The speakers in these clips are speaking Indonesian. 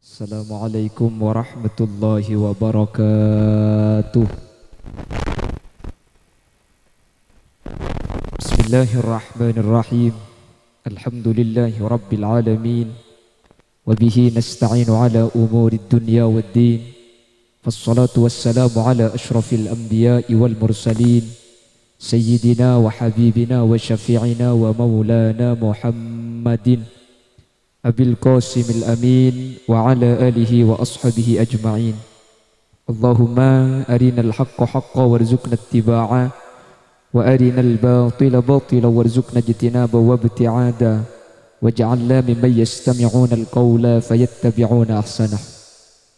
Assalamualaikum warahmatullahi wabarakatuh. Bismillahirrahmanirrahim. Alhamdulillahi rabbil alamin. Wabihi nasta'inu ala umurid dunya waddin. Fassalatu wassalamu ala ashrafil anbiya'i wal mursalin. Sayyidina wa habibina wa syafi'ina wa maulana Muhammadin Abil Qasimil Amin wa ala alihi wa ashabihi ajma'in. Allahumma arinal haqqa haqqa warzuqna ittiba'a wa arinal batila batila warzuqna ijtinaba wa ibti'ada waj'alna mimman yastami'una al-qawla fayattabi'una ahsanah.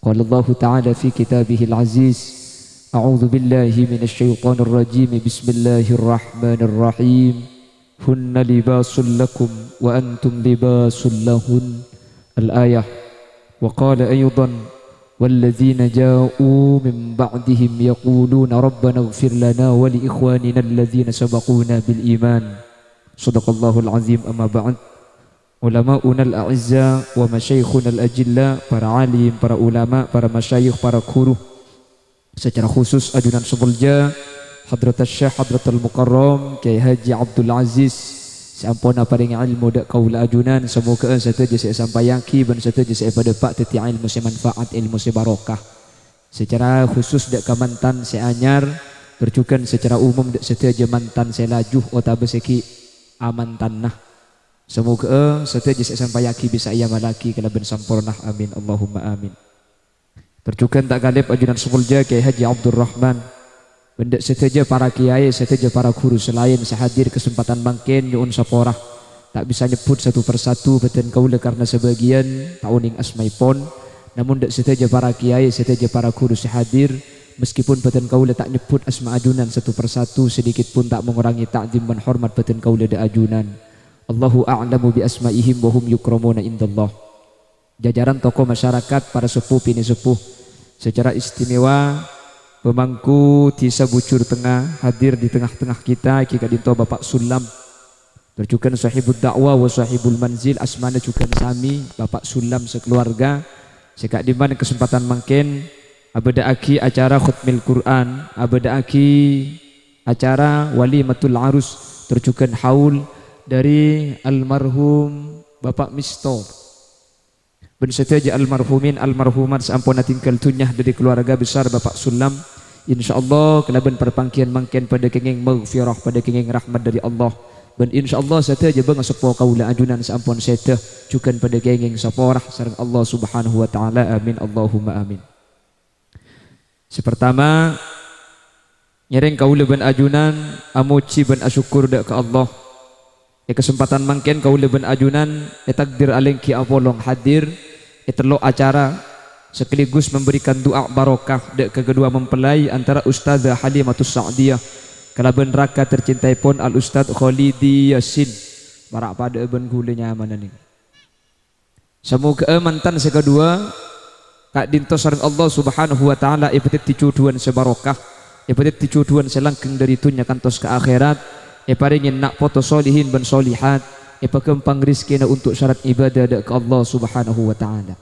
Qala Allah ta'ala fi kitabihil aziz, a'udzu billahi minasy syaithanir rajim. Bismillahirrahmanirrahim. Hunna libasul lakum wa antum libasul lahun. Al-ayah. Wa qala aydan walladzina ja'u min ba'dihim yaquluna rabbana ighfir lana wa li ikhwanina alladzina sabaquna bil iman. Shadaqallahul azim. Amma ba'd. Ulama'una al-a'izza wa masyayikhuna al-ajilla, para alim, para ulama, para masyayikh, para guru, secara khusus ajunan Subulja Hadratus Syekh Hadratul Mukarram Kiai Haji Abdul Aziz, sampuna paring ilmu dak kaula ajunan, semoga sateja saya sampayaki ban sateja saya pada pak teti ilmu se manfaat, ilmu se barokah. Secara khusus dak kamantan se anyar, berjukan secara umum dak sateja mantan se lajuh otabe seki amantan nah. Semoga sateja saya sampayaki bisa ia malaki kalaban sampurnah, amin Allahumma amin. Berjukan tak galib ajunan Subulja Kiai Haji Abdul Rahman, benda seteja para kiai, seteja para guru selain sehadir kesempatan mangken nyuun saporah. Tak bisa nyebut satu persatu beten kaula karena sebagian tauning asmaipon. Namun dak seteja para kiai, seteja para guru sehadir, meskipun beten kaula tak nyebut asma ajunan satu persatu, sedikit pun tak mengurangi takdim dan hormat beten kaula dak ajunan. Allahu a'lamu bi asmaihim wa hum yukramuna indallah. Jajaran tokoh masyarakat, para sepuh pini sepuh, secara istimewa pemangku Tisa Bucur Tengah hadir di tengah-tengah kita Kika Dinto Bapak Sulam, berjukan sahibul dakwah wa sahibul manzil, asmana juga sami Bapak Sulam sekeluarga. Sekak diman kesempatan mangken abada aki acara khutmil Quran, abada aki acara walimatul arus, terjukan haul dari almarhum Bapak Misto ben seteja almarhumin almarhumat sampuna tinggal tunyah dari keluarga besar Bapak Sulam. InsyaAllah kelaban perpangkian mangken pada kenging maghfirah, pada kenging rahmat dari Allah. Dan insyaAllah seteja bang sepo kaula ajunan sampun seteh cukan pada kenging saporah sareng Allah subhanahu wa ta'ala, amin Allahumma amin. Sepertama nyereng kaula ben ajunan amuci ben asyukur dak ke Allah. Kesempatan mangken kaula ben ajunan takdir alengki apolong hadir telok acara sekaligus memberikan doa barokah dek kedua mempelai antara Ustazah Halimatus Sa'diyah kalaban raka tercintai pun Al Ustaz Khalidi Yasin barak pada ben gule nyaman ni. Semoga mantan sekedua kak dinto sareng Allah subhanahu wa ta'ala ipetit ticuduan sebarokah, ipetit ticuduan selangkeng dari dunya kantos ke akhirat. Paringin nak foto solihin ben solihat, pakempang rizki na untuk syarat ibadah dak ke Allah subhanahu wa ta'ala.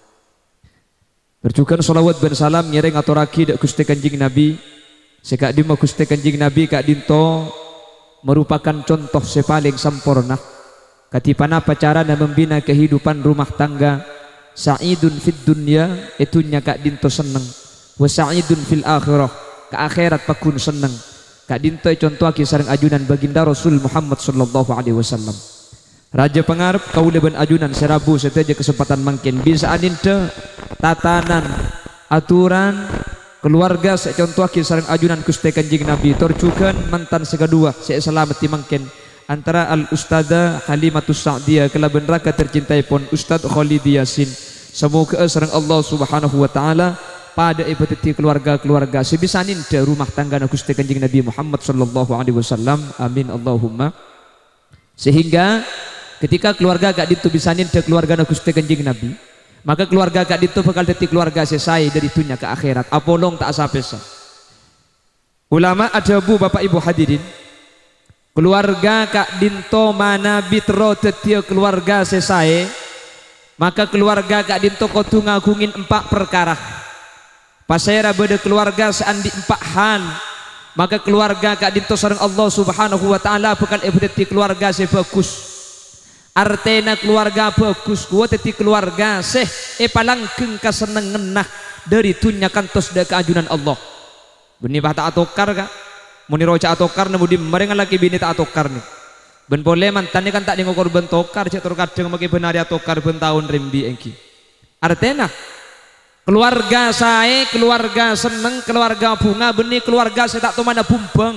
Berjukan salawat ben salam nyereng aturaki dak Gusti Kanjeng Nabi. Sekak dima Gusti Kanjeng Nabi kak dinto merupakan contoh sepaling sampurna katipana pacara na membina kehidupan rumah tangga. Sa'idun fid dunya itunya kak dinto seneng, wa sa'idun fil akhirah ke akhirat pakun seneng. Kak dinto contoh aki sareng ajunan baginda Rasul Muhammad sallallahu alaihi wasallam. Raja pengarep kaula ben ajunan serabu seteja kesempatan mangken bisa aninte tatanan aturan keluarga se contoh aki sareng ajunan Gusti Kanjeng Nabi torcukeun mantan sekedua se selamat ti mangken antara Al Ustazah Halimatus Sa'diyah kelaben raka tercintai pun Ustaz Khalidi Yasin. Semoga sareng Allah subhanahu wa ta'ala pada ibadati keluarga-keluarga sebisanin de rumah tangga Gusti Kanjeng Nabi Muhammad sallallahu alaihi wasallam, amin Allahumma. Sehingga ketika keluarga gak ditu bisanin de keluarga Gusti Kanjeng Nabi, maka keluarga gak ditu bakal dadi keluarga selesai dari dunia ke akhirat apolong tak asapesa. Ulama ajabu Bapak Ibu hadirin, keluarga kak dinto mana bitro tetia keluarga selesai Maka keluarga Kak Dinto kudu ngagungin 4 perkara. Pasera beda keluarga seandi 4 hal. Maka keluarga Kak Dinto sareng Allah Subhanahu wa taala bakal ebeti keluarga se bagus. Artena keluarga bagus gua teti keluarga seh palangkeung kasenengenah dari dunya kantos da keajunan Allah. Beni bah tak atokar Kak. Muni roca atokar nemu di mereng lagi bini tak atokar nih. Ben boleh mantan kan tak dingokor ben tokar cek kadang make benari atokar ben tahun rembi engki. Artena keluarga saya, keluarga seneng, keluarga bunga beni keluarga saya tak tahu mana bumbang.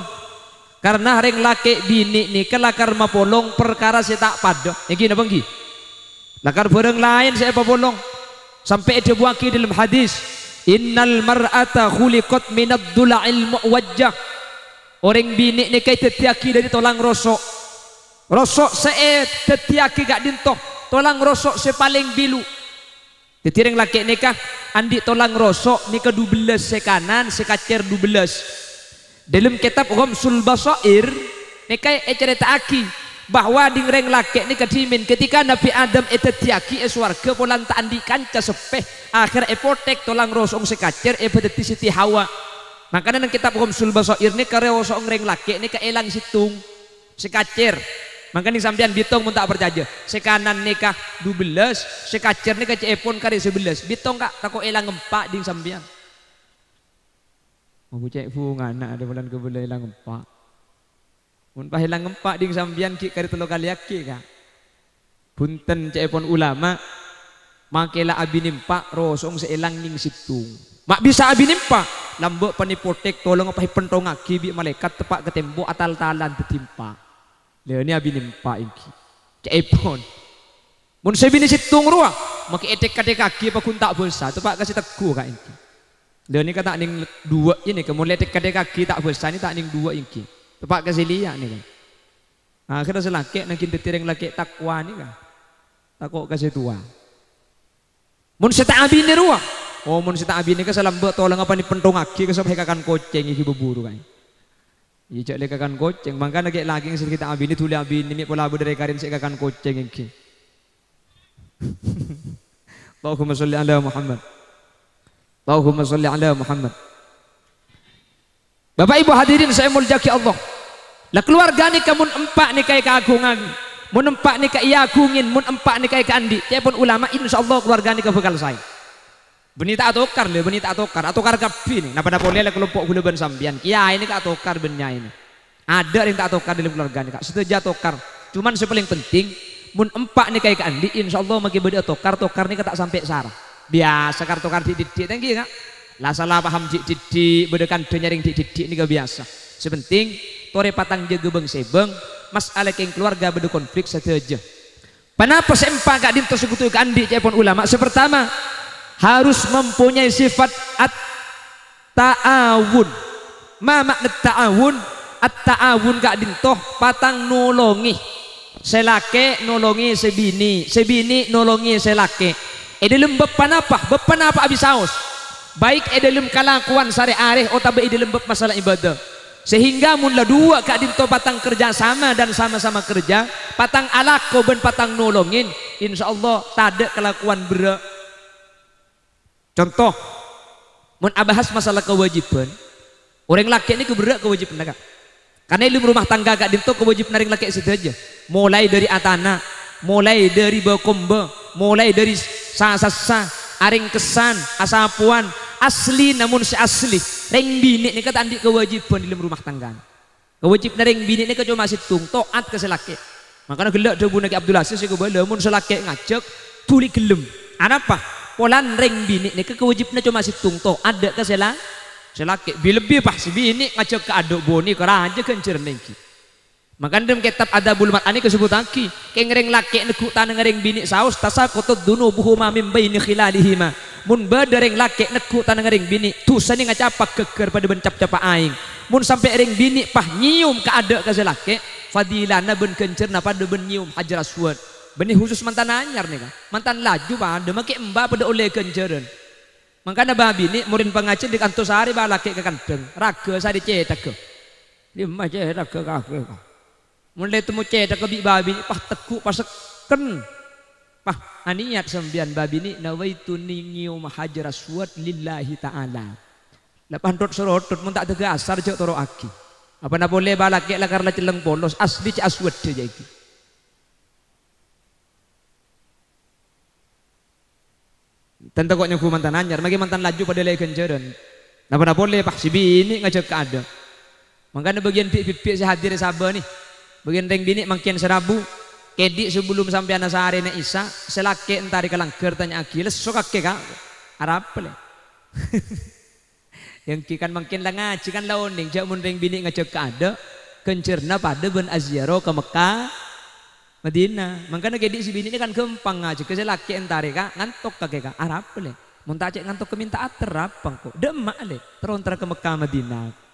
Karena ring laki bini nih kelakar mapolong perkara saya tak pada. Yang gini bang gini. Lakar bareng lain saya papolong. Sampai dia buaki dalam hadis. Innal mar'ata khuliqat minad dula'il mu'wajjah. Orang bini nih kayak tetiaki dari tolang rosok. Rosok saya tetiaki gak dintoh. Tolang rosok saya paling bilu. Jadi ring laki nikah andi tolang rosok nih ke 12 sekanan sekacer 12. Dalam kitab Ghamsul Basair nekai cerita aki bahwa dingreng laki ni kadimin ketika Nabi Adam etetiaki swarga polan tak andikan casepeh akhir epotek tolang rosong sekacer bedeti Siti Hawa. Makanya dalam kitab Ghamsul Basair ni karewosong ngreng laki ni kaelang situng sekacer. Makanya sampean bitong mun tak percaya sekanan nikah 12 sekacer ni kacepon kare 11 bitong kak tako elang 4 ding sampean. Mau cek bunga anak ada bulan ke bulan hilang 4. Mun pa hilang 4 ding sambian ki kari 3 kali aki Kak. Punten cek pon ulama makela abi nimpa rosong seelang ning situng. Mak bisa abi nimpa lambok panipotek tolong apa pentong aki bi malaikat tepak ke tembok atal-talan tetimpa. Lha ni abi nimpa iki. Cek pon. Mun sebini situng ruah maki etek kaki apa kun tak bosa tepak kasih teguh Kak iki. Dan ini kata ning 2 ini kemudian kadek kaki tak besar ini tak ning 2 ini tepat kasih lihat nih kan. Akhirnya selaki nangkin tetireng laki takwa nih kan. Takut kasih tua. Mun seta abi ni ruah. Oh mun seta abi ni kesalam buat tolong apa ni pentong aki kesap hekakan koceng iki beburu kan. Iya cak lekakan koceng mangkana kayak lagi ngisir kita abi ni tuli abi ni pola bu dari karin sekakan koceng iki. Allahumma sholli ala Muhammad. Allahumma sholli ala Muhammad. Bapak Ibu hadirin saya muljaki Allah. Lah keluarga ni kamun empak ni kayak keagungan. Mun empak ni kayak iagungin, mun empak ni kayak kandi. Cepon ulama insyaallah keluarga ni bakal saya. Beni tak atokar le, beni tak atokar kapi ni. Napa boleh le kelompok hulu ben sambian. Kiai ini ka atokar benya ini. Ada yang tak atokar dalam keluarga ni Kak. Setuju atokar. Cuman yang paling penting mun empak ni kayak kandi insyaallah magi bedi atokar ni tak sampai sarah. Biasa kartu-kartu didik tengki Kak. Lah salah paham didik bedekan denyaring didik ini gak biasa. Sepenting tore patang jaga beng sebeng masalah keng keluarga bede konflik saja. Kenapa sempa Kak Dinto sekutu kandi cepon ulama? Sepertama harus mempunyai sifat at-ta'awun. Ma makna ta'awun? At-ta'awun Kak Dinto patang nolongi selake nolongi sebini, sebini nolongi selake. Dalam bepan apa abis saus baik dalam kelakuan sehari-hari atau dalam masalah ibadah sehingga mula 2 Kak Dinto patang kerja sama dan sama-sama kerja patang alako ben patang nolongin insyaallah tak ada kelakuan berat. Contoh mun abahas masalah kewajiban orang laki ini keberat kewajiban Kak karena ilmu rumah tangga Kak Dinto kewajiban orang laki itu aja mulai dari atana mulai dari bakomba mulai dari sasa aring kesan asapuan asli namun si asli reng bini ini kata andi kewajiban dalam rumah tangga kewajiban reng bini ini cuma situng toat ke selaki makanya gelak debu Naki Abdul Aziz itu boleh namun selaki ngajak tuli gelem apa polan reng bini ini kewajiban cuma situng toat ada ke selaki lebih pas bini ngajak ke aduk boni ke raja kencir nengki. Maka dalam kitab Adabul Mar'ani kesebut lagi kengreng laki neku tanah ngereng bini saus tasaqatud dunubuhuma min baini khilalihima mun badereng laki neku tanah ngereng bini tu sani ngacapak keker pada bencap-capa aing mun sampai reng bini pah nyium ke ada ke selaki fadilana ben kencerna pada ben nyium hajar aswad benih khusus mantan anyar nih kan mantan laju pada make emba pada oleh kenceran makanya babi ini murid pengacil di kantor sehari bah laki ke kandeng raga sehari cetak ke lima cetak ke kakek mulai temu cetak ke babi pah teku paseken Pah aniat sembian babini nawaitu ningiu mahajar aswad lillahi ta'ala. Lapan rot serotut mun tak tega asar jek toro aki. Apa na boleh balak lah karena celeng polos asli cek aswad je iki. Tentu kok nyoku mantan anyar, magi mantan laju pada lagi kenceran. Napa boleh pak si bini ngajak ke ada. Makanya bagian pipik saya hadir sabar nih. Bagian reng bini makin serabu. Kedi sebelum sampai anak sehari na isa, selake entari kalangker tanya aki, lesok kake kak, Arab le. Yang kikan makin lah ngaji kan launing, jak mun reng bini ngajak ke ada, kencerna pada ben aziaro ke Mekah, Madinah. Makanya kedi si bini ini kan gempang ngaji, ke selake entari kak, ngantok kake kak, Arab le. Mun tak cek ngantok keminta terapang kok, demak le, terontra ke Mekah Madinah.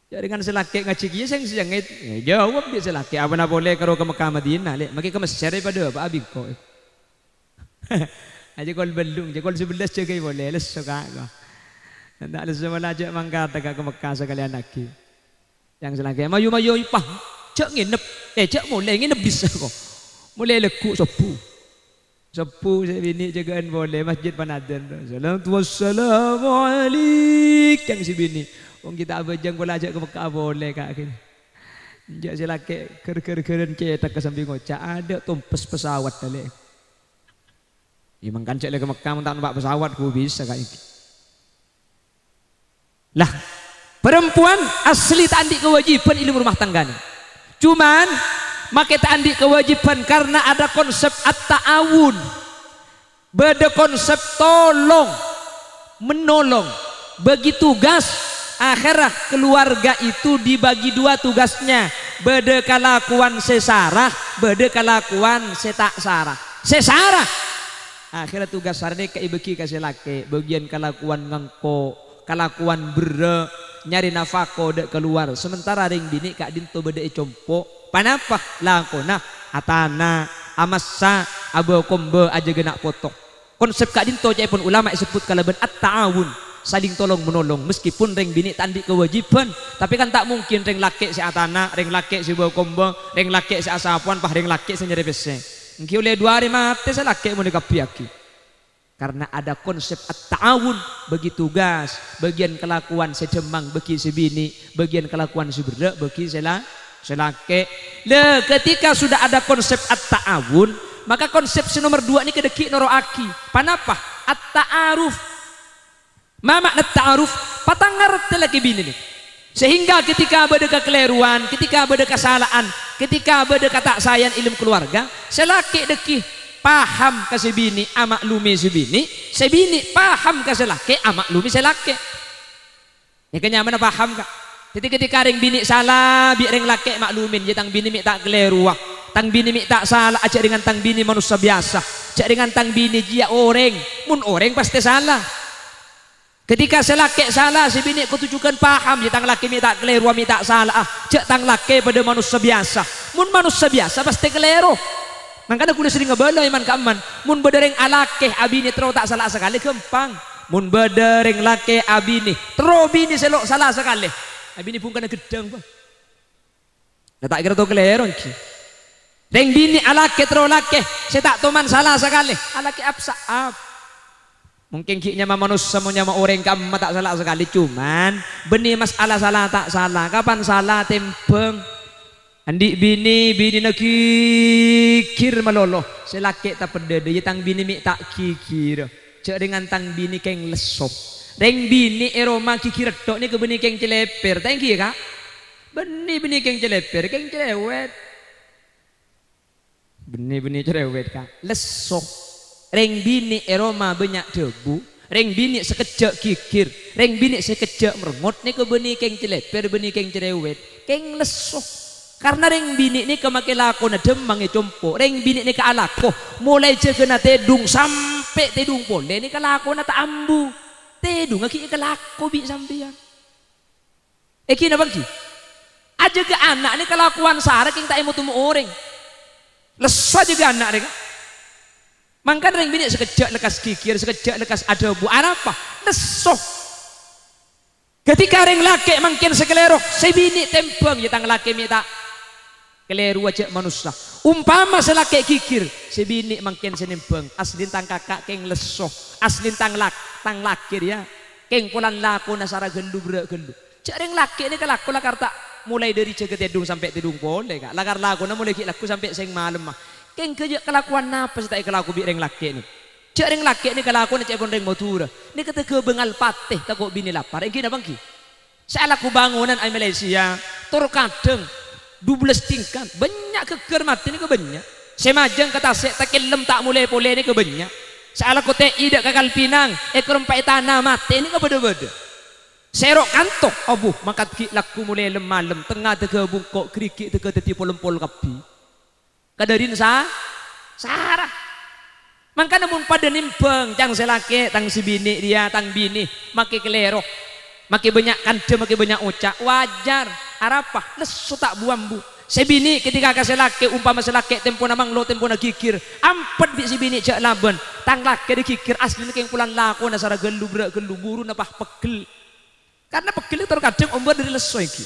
Jadi kan selaki ngaji kia sing siangit jawab dia selaki apa nak boleh karo ke Mekah Madinah le maki ke Mesir pada apa abik kok aja kol belum aja kol 11 jaga boleh les suka kok ndak les semua aja mangkat ke Mekah sekalian lagi yang selaki mayu pah cek nginep cek mulai nginep bisa kok mulai lekuk sepu sebini jagaan boleh masjid Panadan Assalamualaikum yang si bini wong kita abajang bola ajak ke Mekah boleh kak kini. Jak selake ker-keren cetak ke samping ngocak ada tumpes pesawat tadi. Imang kan cek ke Mekah mentak numpak pesawat ku bisa kak iki. Lah perempuan asli tak andik kewajiban ilmu rumah tangga nih. Cuman make tak andik kewajiban karena ada konsep at-ta'awun. Beda konsep tolong menolong bagi tugas. Akhirnya keluarga itu dibagi dua tugasnya. Beda kelakuan sesarah, beda kelakuan setak sarah. Sesarah. Akhirnya tugas sarane ke ibeki kasih laki. Bagian kelakuan ngangko, kelakuan bere, nyari nafako dek keluar. Sementara ring bini kak dinto beda compo. Panapa? Langkona, atana, amasa, abu kombe aja genak potok. Konsep kak dinto cai pun ulama sebut kalaban at-ta'awun. Saling tolong menolong meskipun reng bini tandi kewajiban tapi kan tak mungkin reng laki si atana reng laki si bawa kombo reng laki si asapuan pah reng laki si nyari pese ngki oleh 2 hari mati saya laki mau dikapiaki karena ada konsep at-ta'awun bagi tugas bagian kelakuan sedemang bagi si bini bagian kelakuan si berde bagi selaki le ketika sudah ada konsep at-ta'awun maka konsep si nomor 2 ini kedeki noroaki panapa at-ta'aruf. Mama nak ta'aruf patangar telaki bini nih. Sehingga ketika ada kekeliruan, ketika ada kesalahan, ketika ada kata sayang ilmu keluarga, selaki deki paham ke sebini amaklumi sebini, sebini paham ke selaki amaklumi selaki. Ya kenyaman paham kak. Jadi ketika ring bini salah, biar ring laki maklumin, jadi tang bini mi tak keliruan, tang bini mi tak salah, aja dengan tang bini manusia biasa, aja dengan tang bini dia orang, mun orang pasti salah. Ketika selaki salah si bini kutujukan paham je tang laki mi tak keliru mi tak salah cek tang laki pada manusia biasa mun manusia biasa pasti keliru makanya aku sering ngebala iman kaman mun bedereng alake abini terus tak salah sekali gempang mun bedereng laki abini terus bini selok salah sekali abini pun kena gedang bang tak kira tu keliru reng bini alake terus laki saya tak toman salah sekali alake apa mungkin kiknya manusia semuanya orang kamu tak salah sekali cuman benih masalah salah tak salah kapan salah tempeng andi bini nak kikir malolo selaki tak pede dia tang bini mi tak kikir cek dengan tang bini keng lesop reng bini eroma kikir tok ni ke benih keng celeper thank you kak benih keng celeper keng cerewet benih cerewet kak lesop reng bini eroma banyak debu reng bini sekejap kikir reng bini sekejap merengut ni ke benih keng celeper benih keng cerewet keng lesuh karena reng bini ni kemakai lako na demang e compo reng bini ni ke alako mulai jaga na tedung sampai tedung boleh ni ke lako na tak ambu tedung aki ke lako bi sampian eki na bangki aja ke anak ni kelakuan sarah keng tak emu tumu orang lesuh juga anak reng mangkan reng bini sekejap lekas kikir sekejap lekas ada bu apa lesoh ketika reng laki makin sekelerok si bini tempeng ya tang laki minta keliru aja manusia. Umpama selake kikir sebini makin senimbang aslin tang kakak keng lesoh aslin tang lakir ya keng pulan laku nasara gelu berak gelu jareng laki ini kelaku lakar tak mulai dari jaga tidung sampai tidung boleh kak lakar laku na mulai laku sampai seng malam mah keng kerja kelakuan apa sih tak kelaku bireng laki ini jareng laki ini kelakuan cek reng motor ini kata ke bengal pateh tak kok bini lapar ini gina bangki saya laku bangunan ay Malaysia tor kadeng 12 tingkat banyak keker mati ini kebanyak semajang kata tak kelem tak mulai boleh ini kebanyak salah kote ida kakal pinang ekor empat tanah mati ini kebeda-beda serok kantok abuh makat ki laku mulai lem tengah teka bungkok kerikik teka teti polem-pol kapi kadarin sarah maka namun pada nimpeng jang selake tang si bini dia tang bini maki kelerok maki banyak kante maki banyak ucak wajar arapah lesu tak buambu sebini ketika kasih laki umpama selaki tempo namang lo tempo nak kikir ampet bi si bini cak laban tang laki dikikir asli keng pulan laku nasara gelu berak gelu buru napah pegel karena pegel itu terkadang umbar dari lesu iki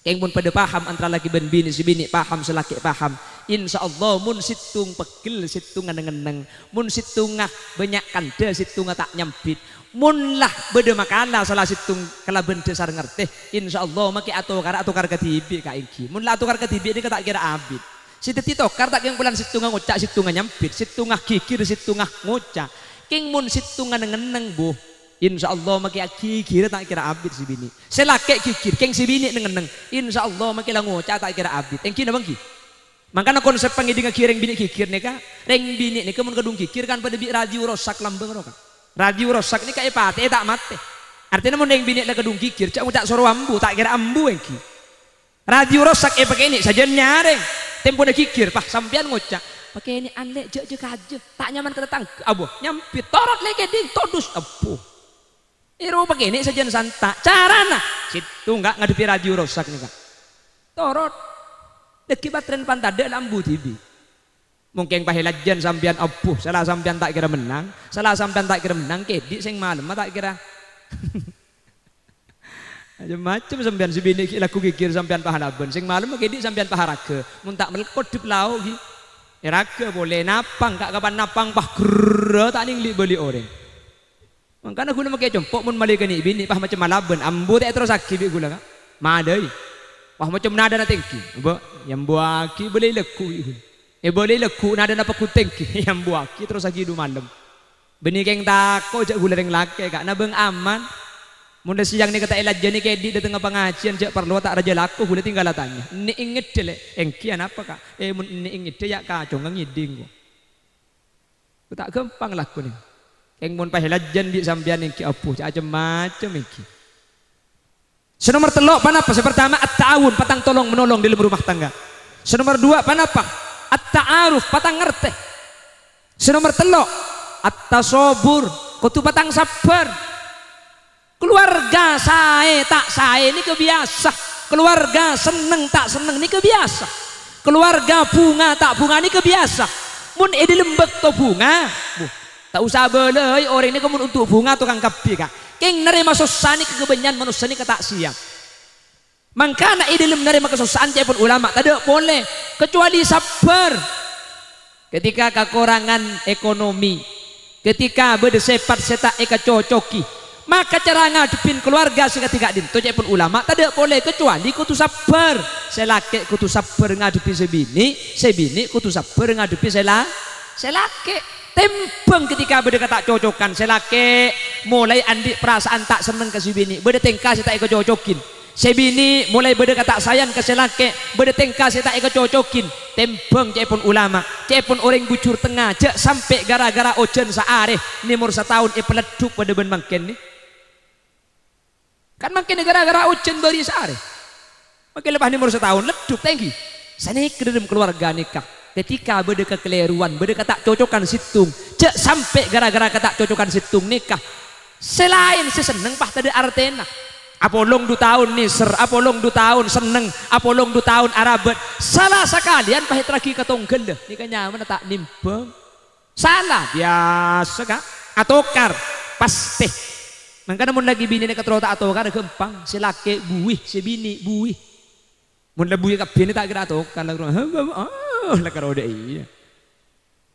keng pun pada paham antara laki ben bini si bini paham selaki paham insya Allah mun situng pegel situng ngeneng mun situngah banyak kante situngah tak nyampit mun lah beda makalah salah situng kala benda sar ngerti insyaallah maki atokar ketibi ka iki mun lah atokar ketibi ini tak kira abid si teti tokar tak yang bulan situngah ngocak situngah nyampit situngah kikir situngah ngocak king mun situngah nengeneng boh insyaallah maki kikir tak kira abid si bini selake kikir king si bini nengeneng insyaallah maki lah ngocak tak kira abid engki na bangki makanya konsep pangidinga kireng bini kikir nih ka reng bini nih kemun kedung kikir kan pada bi radio rosak lambeng roka radio rosak ini kayak pate tak mate artinya mau yang bini lah kedung kikir cak ngucak soro ambu tak kira ambu engki radio rosak pakai ini saja nyareng tempo dah kikir pah sampean ngucak pakai ini anlek je kaje tak nyaman kedatang abu nyampit torot lagi ding todus abu iru pakai ini saja santak carana situ enggak ngadepi radio rosak nih kak torot deki batren pantade lambu tibi mungkin pahilajan sampean apuh salah sampean tak kira menang kedi sing malam tak kira macam sampean si bini laku kikir sampean pahalaban sing malam kedi sampean paharaga mun tak melekot di pelau ki raga boleh napang kak kapan napang pah gerra tak ning li beli orang makanya guna make jempok mun malikan bini pah macam malaban ambu tak terus aki gula kak madai pah macam nada na tengki bo yang buaki boleh leku boleh leku nada napa kutengki yang buaki terus lagi du malam benih keng tako jak gula reng laki kak nabeng aman munda siang ni kata elaj jani kedi di tengah pengajian jak perlu tak raja laku gula tinggal tanya ni inget dele engkian apa kak mun ni inget ya kacau ngiding ko tak gampang laku ni keng mun pahilajan di sambian engki apuh macam engki senomor telok panapa sepertama at-ta'awun patang tolong menolong di rumah tangga senomor dua panapa at-ta'aruf patang ngerteh senomor telok at-tasobur kutu patang sabar keluarga sae tak sae ini kebiasa keluarga seneng tak seneng ini kebiasa keluarga bunga tak bunga ini kebiasa mun edi lembek to bunga tak usah belai orang ini kemun untuk bunga tukang kapi kak keng nerima susah ini kegebenyan manusia ini ketak siap mangkana idilem nerima kesusahan pun ulama tidak boleh kecuali sabar ketika kekurangan ekonomi ketika berdesepat setak eka cocoki maka cara ngadepin keluarga seketika din tu pun ulama tidak boleh kecuali kutu sabar selake kutu sabar ngadepi sebini kutu sabar ngadepi selake tempeng ketika beda tak cocokan selake mulai andi perasaan tak seneng ke sebini beda tengka setak eka cocokin sebini mulai beda kata sayang ke selake beda tengka saya tak cocokin tempeng cepun ulama cepun orang bucur tengah cek sampai gara-gara ojen saare nimur setahun peleduk pada ben mangken nih kan mangken gara-gara ojen beri saare makin lepas nimur setahun leduk tinggi sana ke dalam keluarga nikah ketika beda kekeliruan beda kata cocokan situng cek sampai gara-gara kata cocokan situng nikah selain seseneng pah tadi artena apolong 2 tahun niser apolong 2 tahun seneng apolong 2 tahun arabet salah sekalian pahit lagi ketonggel deh ini kan nyaman tak nimbang salah biasa kak atokar pasti maka namun lagi bini ini keterota atokar gampang si laki buih si bini buih Mun lebu ya kabeh tak kira tokar lah lah karo dei.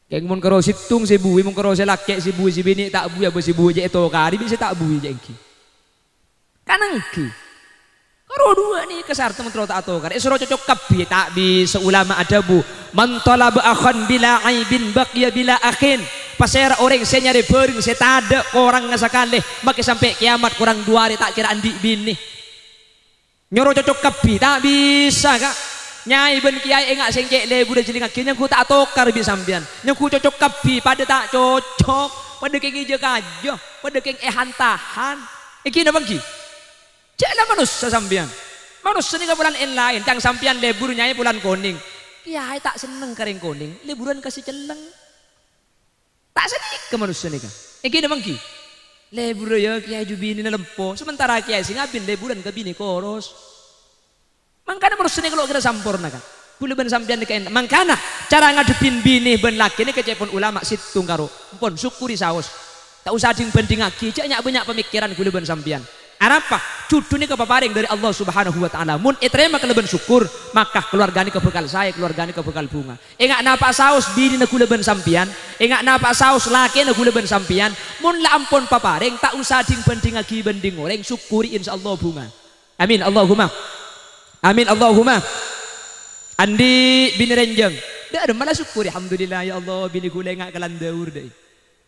Keng mun karo situng si bui mun karo si laki si bui si bini tak bui apa si bui je tokar bisa tak bui je engki. Kanangki. Karo dua nih kesarta mentro tak tokar. Isro cocok kabeh tak bisa ulama adabu. Man talaba akhan bila aibin baqiya bila akhin. Pasera orang saya nyari bering saya tak ada orang ngasakale maka sampai kiamat kurang 2 hari tak kira andi bini. Nyoro cocok kabeh tak bisa kak. Nyai ben kiai engak sengkek lebu dah jeling akhirnya ku tak tokar bi sampean. Nyaku cocok kabeh pada tak cocok. Pada keng ije kajo, pada keng hantahan. Iki napa ki? Ceklah manusia sampean. Manusia ni bulan lain, cang sampean lebur nyai bulan kuning. Kiai tak seneng kareng kuning, liburan kasih celeng. Tak sedih ke manusia ni kan. Iki napa ki? Lebur ya kiai jubini na lempo. Sementara kiai sing abin leburan ke bini koros. Mangkana manusia ni kalau kita sampurna kan. Kula ben sampean dikain. Mangkana cara ngadepin bini ben laki ni kecepon ulama situng karo. Pun syukuri saos. Tak usah ding banding lagi. Cak banyak pemikiran kula ben sampean. Arapa? Cucu ni kepaparing dari Allah Subhanahu wa taala. Mun etrema keleben syukur, maka keluarga ni kebekal saya, keluarga ni kebekal bunga. Engak napa saos bini na kula ben sampean, engak napa saos laki na kula ben sampean. Mun la ampun paparing tak usah ding banding lagi banding orang syukuri insyaallah bunga. Amin Allahumma. Amin Allahumma. Andi bini renjeng. Dak ada malah syukuri alhamdulillah ya Allah bini kula engak kelandaur deui.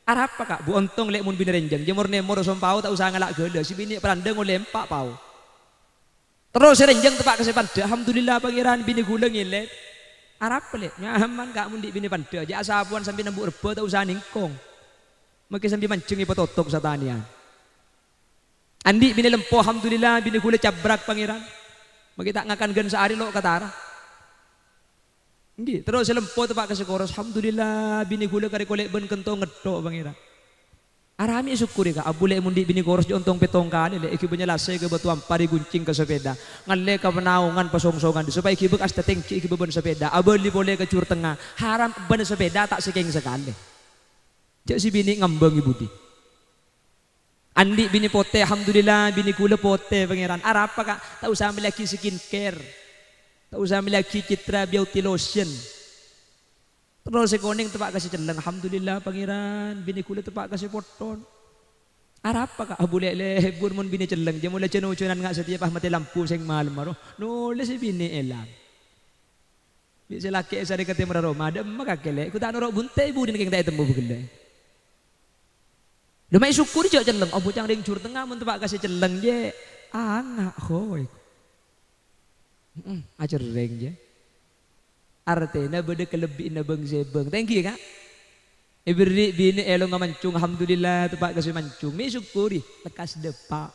Arapa kak, bu ontong lek mun bini renjeng, jemur nemor sompau tak usah ngalak gede, si bini perandeng oleh empak pau. Terus si renjeng tepak kesepanda, alhamdulillah pangeran bini gula ngilet. Arapa lek, nyaman kak mundi bini panda, aja asapuan sampai nembuk rebo tak usah ningkong. Mungkin sampai mancengi pototok satanian. Andi bini lempo, alhamdulillah bini gula cabrak pangeran. Mungkin tak ngakan gen sehari lo katara. Nggih, terus lempo tepak kasih koros. Alhamdulillah bini gula kari kolek ben kentong ngedok pangeran. Arami syukuri ka abule mundi bini koros jontong petong kali lek iki benyelase ke batu ampari guncing ke sepeda. Ngalle ka penaungan pasongsongan supaya iki bekas tetengki iki beban sepeda. Abeli boleh ke cur tengah. Haram ben sepeda tak sekeng sekali. Cek si bini ngambang ibu di. Andi bini pote alhamdulillah bini gula pote pangeran. Arapa kak tak usah lagi skincare. Tak usah miliki citra beauty lotion. Terus sekoning tepak kasih celeng. Alhamdulillah pangeran bini kula tepak kasih poton. Arapa kak abule lebur mun bini celeng. Dia mulai cenu-cenan ngak setiap mati lampu sing malam maro. Nulis si bini elang. Bisa laki esa dekat temera Roma. Ada emak kakele. Ku tak norok bunte ibu din keng tak temu begele. Lumai syukur je celeng. Oh bocang ring jur tengah mun tepak kasih celeng je. Anak hoy. Ajar reng je. Artinya beda kelebihan bang sebeng. Thank you kak. Ibri bini elo ngamancung. Alhamdulillah tepak kasih mancung. Mi syukuri lekas depak.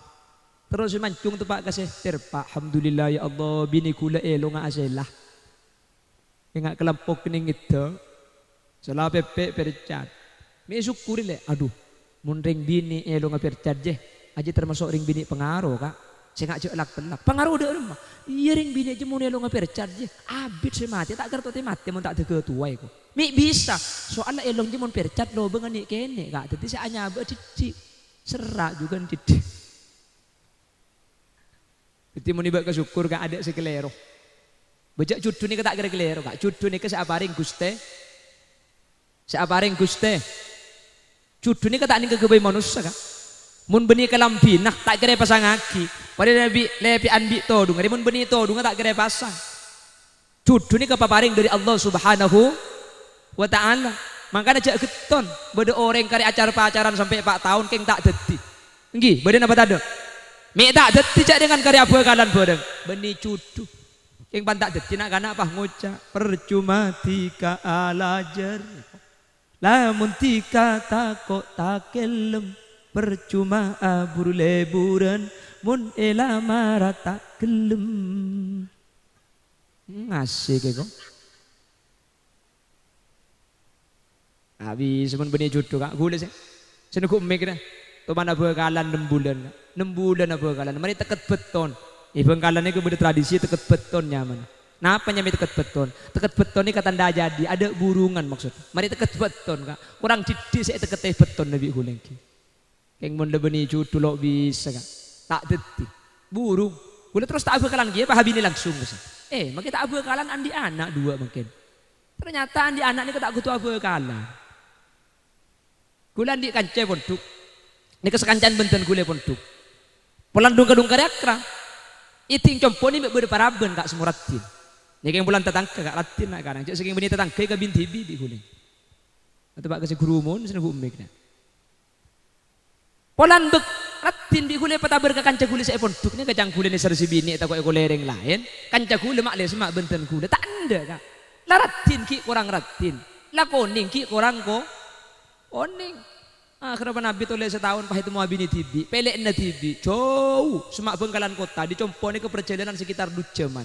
Terus mancung tepak kasih terpak. Alhamdulillah ya Allah bini kula elo ngaselah. Enggak kelampok kening itu. Salah pepe percat. Mi syukuri le. Aduh. Mun ring bini elo ngapercat je. Aja termasuk ring bini pengaruh kak. Saya ngajak pelak pengaruh udah rumah. Iya ring bini aja mau nelo ngapercat je. Abit saya mati tak kerto mati mau tak tege tuai ko. Mi bisa. Soalnya elong je mau percat lo bengan ni kene kak. Jadi saya nyaba cici serak juga cici. Jadi mau niba kesyukur kak ada sekelero. Bejak cudu ni tak kira kelero kak. Cudu ni ke seaparing guste. Seaparing guste. Cudu ni tak ni kegebai manusia kak. Mun beni kelambi nah tak kira pasang aki. Pada lepi anbi todung. Hari mun beni todung tak kira pasang. Cudu ni kepaparing dari Allah Subhanahu wa taala. Makanya jak keton beda orang kari acara pacaran sampai 4 tahun keng tak deti. Nggih, beda apa tado? Mi tak deti jak dengan kari apa kalan bodeng. Beni cudu. Keng pan tak deti nak kana apa ngucap percuma tika alajar. Lamun tika takok takelem. Percuma abur leburan mun elama rata gelem ngasih keko habis mun benih jodoh kak gula sih senengku mikir tuh mana bekalan 6 bulan apa bekalan mari teket beton bekalan ini kemudian tradisi teket beton nyaman. Napa nyampe teket beton ini kata ndak jadi ada burungan maksud mari teket beton kak kurang didi saya teket beton nabi gulengki. Keng monde beni cucu lo bisa kan tak detik burung boleh terus tak bakalan dia pahabini langsung Makin tak bekalan andi anak dua mungkin. Ternyata andi anak ni tak kutu bekalan. Gula andi kancai pondok. Ni kesekancan benten gule pondok. Pulang dung karyakra. Iting compo ni berde paraben kak semuratin. Ni keng bulan tetangga kak ratin nak kadang. Cek saking bini tetangga ke binti bibi gule. Atau pak kasi gurumon sini humik na. Pulang bek ratin bi gule pataber ke kanca gule saya pondok ni kacang gule ni sersi bini atau kau lereng lain. Kanca gule mak le semak benten gule tak anda kak. La ratin ki kurang ratin. La koning ki kurang ko. Koning. Kenapa Nabi toleh setahun pahit mau bini tibi. Pelek na tibi. Jauh. Semak Bengkalan kota. Di Compo ni ke perjalanan sekitar 2 jaman.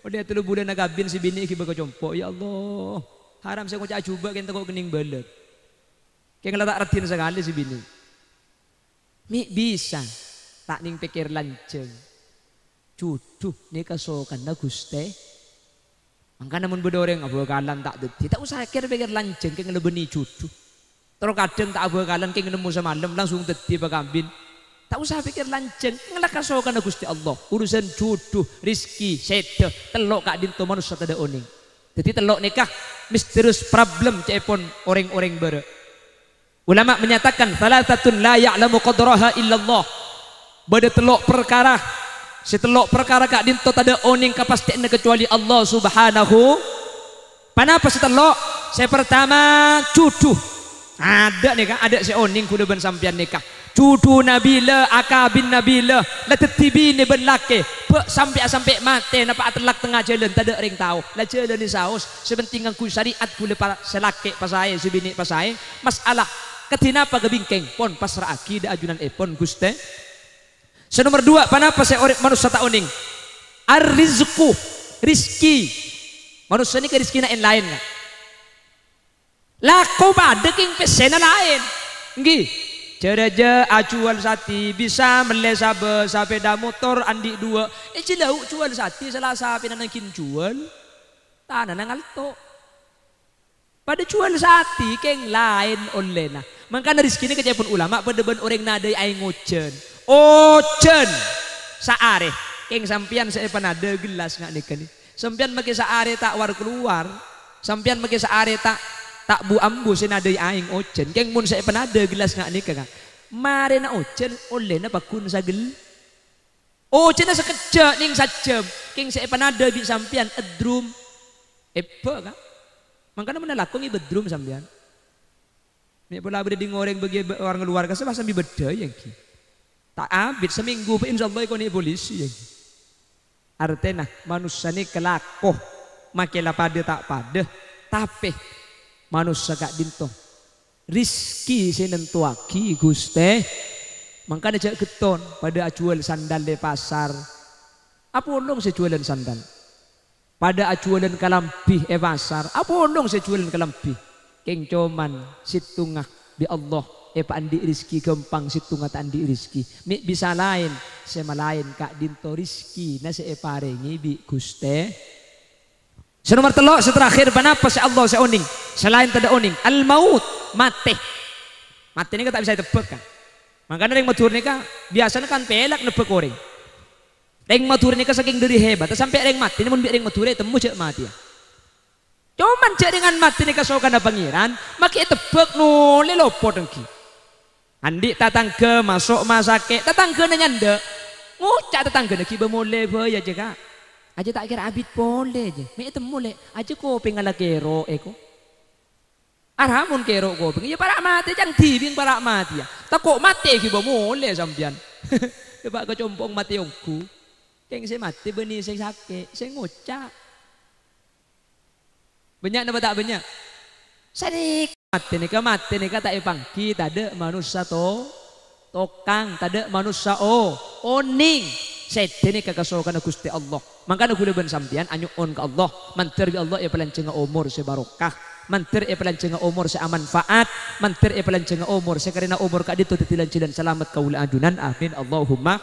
Udah 3 bulan nak kabin si bini ki ke Compo. Ya Allah. Haram saya kocak coba kita kok kening belet. Kayak tak ratin sekali si bini. Mi bisa. Tak ning pikir lanceng. Cuduh ni kasokan na guste. Mangka namun bedoreng abakalan tak deti. Tak usah pikir lanceng kayak ngelebeni cuduh. Terus kadang tak abakalan kayak nemu semalam langsung deti bakambin. Tak usah pikir lanceng. Ngelak kasokan na guste Allah. Urusan cuduh, rizki, sete, telok kak dinto manusia tada oning. Jadi telok nikah misterius problem cepon orang-orang ber. Ulama menyatakan thalathatun la ya'lamu qadraha illallah. Bade telok perkara. Setelok perkara kak dinto tada oning kapastian kecuali Allah Subhanahu. Panapa setelok? Saya pertama cuduh. Ada nih kak, ada si oning kuda ben sampian nikah. Cudu nabila, akabin nabila, la tetibini ben laki. Sampai mati napa atelak tengah jalan tada ring tahu. La jalan ni saus sebentingan ku syariat kule para selaki pasai sebini pasai. Masalah ketina apa gebingkeng pon pasrah akidah ajunan pon guste. Senomor 2 panapa saya orang manusia tak oning. Ar-rizqu, rizki. Manusia ni ke rizki lain kan. Laku pada king pesena lain. Nggih. Cereja acuan sati bisa mele sepeda motor andi 2. Cilau jual sati salah sapi nanakin jual. Tanah ngalto. Pada jual sati keng lain oleh nah. Makanya rezeki ini kecepun ulama pada ben orang nadai aing ojen. Ojen saare keng sampian saya panada gelas ngak nikah ni. Sampian make saare tak war keluar. Sampian make saare tak bu ambu senadai aing ojen. Keng mun saya panada gelas ngak nikah kan. Mare na ojen oleh na bakun sagel. Ojen na sekejap ning sajam. Keng saya panada bi sampian edrum. Epa kan. Makanya mana lakong ibedrum sampian. Nek pula berding goreng bagi orang luar kasih bahasa beda yang ki. Tak abid seminggu pe insyaallah ikon polisi yang. Artinya manusia ni kelakoh makela pada tak pada tapi manusia gak dinto. Rizki senentuaki guste. Makanya cak keton pada acual sandal di pasar. Apa ulung saya jualan sandal? Pada acualan kalampi pasar. Apa ulung saya jualan kalampi? Keng coman situngah di Allah pak andi rizki gampang situngah tak andi rizki mi bisa lain sema lain kak dinto rizki na se parengi bi guste. Senomor 3 seterakhir panapa se Allah se oning selain tada oning al maut mati ini kan tak bisa ditebak kan. Makanya yang matur nikah biasanya kan pelak nebak orang. Yang matur nikah saking dari hebat sampai yang mati namun biar yang matur temu cek mati ya. Cuman cek dengan mati ni kasokan na pangeran, maki tebak nole lopo dengki. Andi tatangga masuk masake, tatangga na nyanda. Ngucak tatangga na kiba mole ya jeka. Aja tak kira abit pole je. Me itu mole, aja ko pengala kero eko. Aramun kero ko pengen ya para mati jang tibing para mati ya. Takok mati kiba mole sampian. Coba kecompong mati yongku. Keng saya mati beni saya sakit, saya ngucak. Banyak apa tak banyak? Sadik mati nika tak ipangki tade manusia tokang tade manusia oning sete nika kasokan Gusti Allah. Mangkana gula ben sampean anyuon ka Allah mantir bi Allah ya palancenga umur se barokah mantir ya palancenga umur se manfaat mantir ya palancenga umur se karena umur ka ditu titilan selamat kaula ajunan amin Allahumma.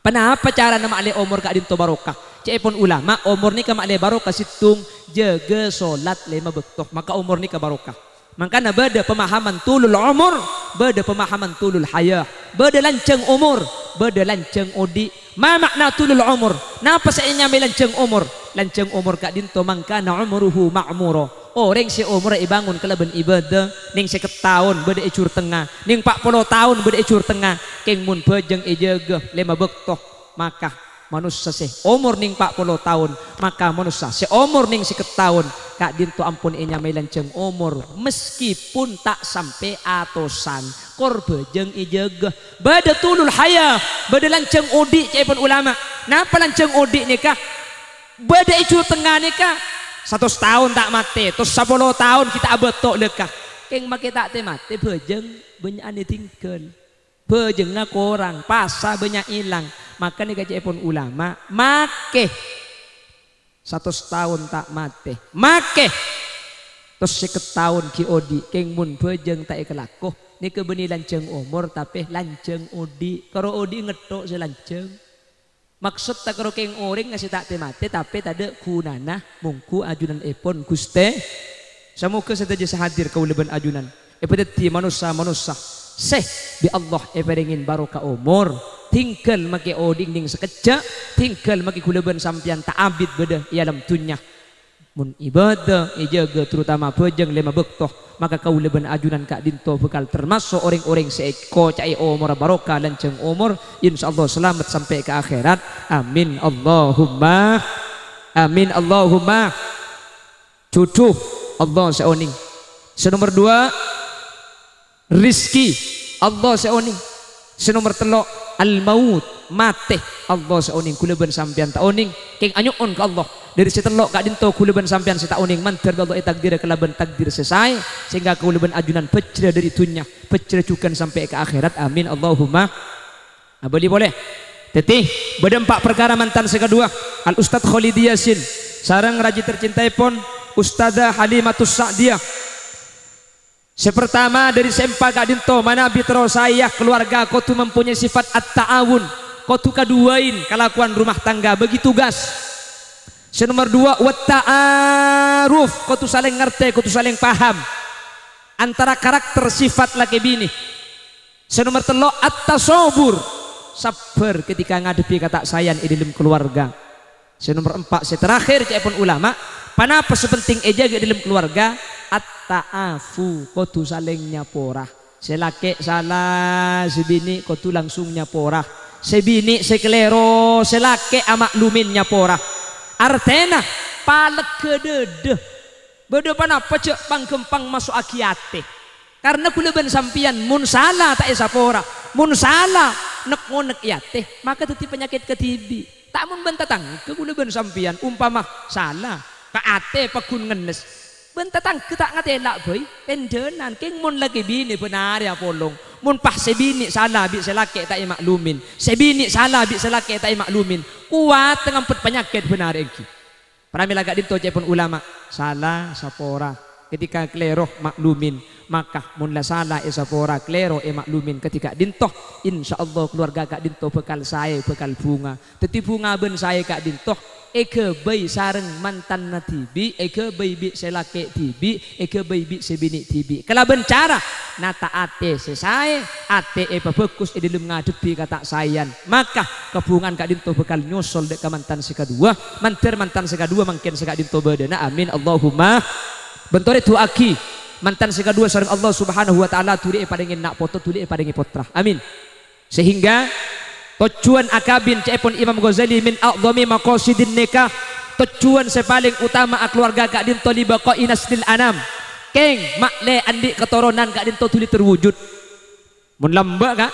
Kenapa cara nama ale umur ka dinto barokah? Cepon ulama umur ni ka ale barokah situng jaga solat 5 waktu maka umur ni ka barokah. Makanya beda pemahaman tulul umur, beda pemahaman tulul hayah, beda lanceng umur, beda lanceng odi Ma makna tulul umur? Napa sainya lanceng umur? Lanceng umur kak dinto mangkana umruhu ma'muro. Orang si umur ibangun kelaban ibadah ning 50 tahun beda icur tengah, ning 40 tahun beda icur tengah. Keng mun bejeng ijaga lema bektoh maka manusia sih umur ning 40 tahun maka manusia si umur ning 50 tahun kak dinto ampun inya lanceng umur meskipun tak sampai atosan korbe jeng ijaga bada tulul haya bada lanceng udi cepon ulama. Napa lanceng udi nikah bada icur tengah nikah 100 tahun tak mati terus 10 tahun kita abetok lekah keng make tak te mati bejeng banyak ane tinggal bejeng na korang pasa banyak hilang. Maka nih cepon ulama make 100 tahun tak mati make terus 50 tahun ki odi keng mun bejeng tak ikelakoh ni kebeni lanceng umur tapi lanceng odi karo odi ngetok selanceng maksud tak karo keng orang ngasih tak mati tapi tada kunana mungku ajunan epon guste semoga setaja sehadir kau leban ajunan epedeti manusia seh bi Allah eperingin barokah umur tinggal make oding ning sekejap tinggal make kuleban sampian tak abid beda ialam dunya mun ibadah ijaga terutama bejeng lema bektoh maka kau leban ajunan kak dinto bekal termasuk orang-orang seeko cai umur barokah lanceng umur insyaallah selamat sampai ke akhirat amin Allahumma amin Allahumma. Cucu Allah seoning senomor 2 rizki Allah seoning senomor 3 al-maut mate Allah seoning kuleban sampian taoning keng anyuon ke Allah dari setelok kak dinto kuleban sampian setaoning mantar Allah takdir kelaban takdir selesai sehingga kuleban ajunan pecre dari dunia pecre cukan sampai ke akhirat amin Allahumma. Boleh tetih beda 4 perkara mantan sekedua al Ustadz Khalid Yasin sarang raji tercintai pun Ustadzah Halimatus Sa'diyah. Sepertama dari sempa kak dinto mana bitro saya keluarga kau tu mempunyai sifat at-ta'awun kau tu kaduain kelakuan rumah tangga bagi tugas. Senomor 2 wat ta'aruf kau tu saling ngerti kau tu saling paham antara karakter sifat laki bini. Senomor 3 at-tasabur sabar ketika ngadepi kata sayang di dalam keluarga. Senomor 4 seterakhir cepon ulama panapa sepenting eja di dalam keluarga at-ta'afu kotu saling nyaporah selake salah sebini kotu langsung nyaporah sebini sekelero selake amaklumin nyaporah artena palek kedede beda panapa cek pangkempang masuk akiate karena kuleban sampian mun salah tak esapora mun salah nek ngonek yate maka teti penyakit ketibi tak mun bentatang ke kuleban sampian umpama salah kaate pakun ngenes bentatang kita ngatela boy pendenan keng mun lagi bini benar ya polong mun pas sebini salah bi selake tak maklumin sebini salah bi selake tak maklumin kuat ngampet penyakit benar engki pramila gak dinto cepon ulama salah sapora ketika kleroh maklumin maka mun la salah sapora klero maklumin ketika dintoh insyaallah keluarga kak dinto bekal saya bekal bunga teti bunga ben saya kak dintoh eke bayi sareng mantan na tibi eke bayi bi selake tibi eke bayi bi sebini tibi kelaben cara nata ate sesai ate bagus di dalam ngadepi kata sayan maka kebungan kak dinto bekal nyusul dek mantan sekadua mantan sekadua mungkin sekak dinto badana amin Allahumma. Bentore tu aki mantan sekadua sareng Allah subhanahu wa ta'ala tuli paringin nak foto tuli paringi potrah amin sehingga tujuan akabin cepon Imam Ghazali min a'dhami maqasidin nikah tujuan sepaling utama keluarga kak dinto li baqai naslil anam keng makle andi keturunan kak dinto tuli terwujud mun lamba kak